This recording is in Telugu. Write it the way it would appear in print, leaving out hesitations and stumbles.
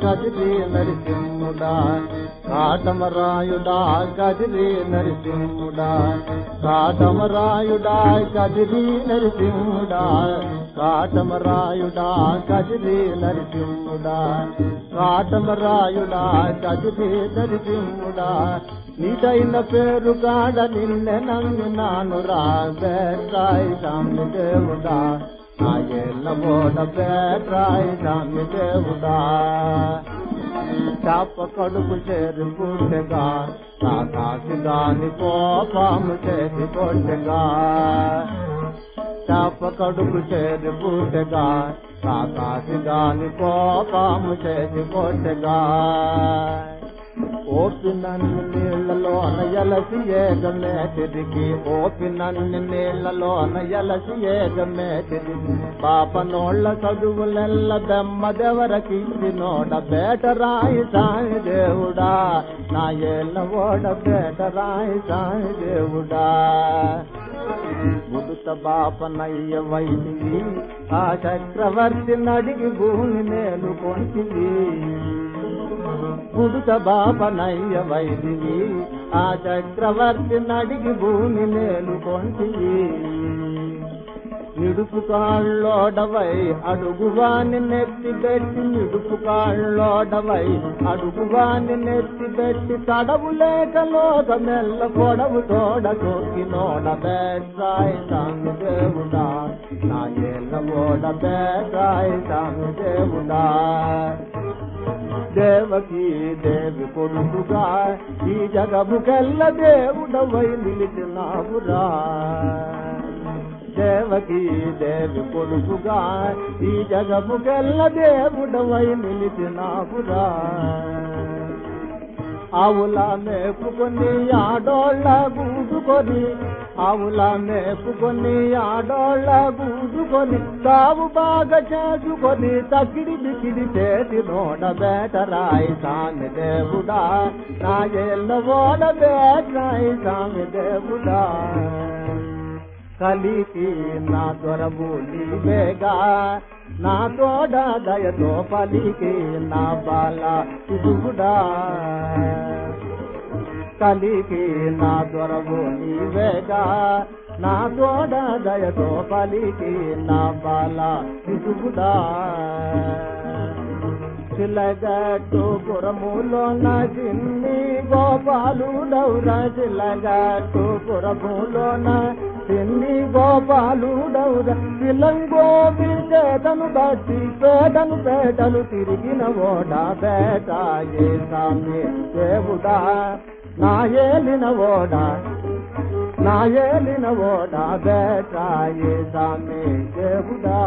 కదిరి నరసింహుడా కాటమరాయుడా కదిరి నరసింహుడా కాటమరాయుడా కదిరి నరసింహుడా కాటమరాయుడా కదిరి నరసింహుడా కాటమరాయుడా కదిరి నరసింహుడా నీటైన పేరు కాడ నిన్నే నమ్మినాను రా బేట్రాయి స్వామి దేవుడా నా ఏళ్ళ బోడ బేట్రాయి స్వామి దేవుడా చాప కడుపు చేరి పుట్టగా కాకాసి దాని కోపము చేసి కొట్టగా చాప కడుపు చేరి పుట్టగా కాకాసి దాని కోపము చేసి కొట్టగా ఓపినన్ని నీళ్లలోన ఎలసి ఏగమే తిరిగి ఓపినన్ని నీళ్లలోన ఎలసి ఏగమే తిరిగి పాపనోళ్ల చదువులెల్ల బెమ్మదెవరకిచ్చినోడ బేటరాయి సాయి దేవుడా నా ఏళ్ళ ఓడ బేటరాయి సాయి దేవుడా ముడుత బాపనయ్య వైదివి ఆ చక్రవర్తి నడిగి భూమి నేను కొంటివి ముడుత బాపనయ్య వైదివి ఆ చక్రవర్తి నడిగి భూమి నేను కొంటివి నిడుపు కాళ్ళోడవై అడుగువాని నెత్తి పెట్టి నిడుపు కాళ్ళోడవై అడుగువాని నెత్తి పెట్టి తడవు లేక లోక మెల్ల పొడవు తోడ కొక్కినోడ బేట్రాయి స్వామి దేవుడా నా ఏళ్ళ ఓడ బేట్రాయి స్వామి దేవుడా దేవకి దేవి కొడుకుగా ఈ జగముకెల్ల దేవుడవై నిలిచినావురా దేవకి దేవి కొడుకుగా ఈ జగముకెల్ల దేవుడవై నిలిచినావురా ఆవుల మేపుకొని ఆడోళ్ళ గూడుకొని ఆవుల మేపుకొని ఆడోళ్ళ గూడుకొని తావు బాగా చేసుకొని తకిడి బికిడి చేతి నోడ బేటరాయి స్వామి దేవుడా నా ఏళ్ళ ఓడ బేటరాయి స్వామి దేవుడా కలికి నా దొరబూలి వేగా నా తోడ దయతో పలికి నా బాల ఇదుగుడా కలికి నా దొరబూలి వేగా నా తోడ దయతో పలికి నా బాల ఇదుగుడా చిలగట్టు పురములోన చిన్ని గోపాలుడౌరా చిలగట్టు పురములోన చిన్ని గోపాలుడౌరా పిల్లంగోపి చేతను బట్టి పేటలు తిరిగిన ఓడ బేటాయే స్వామి దేవుడా నా ఏలిన ఓడ బేటాయే స్వామి దేవుడా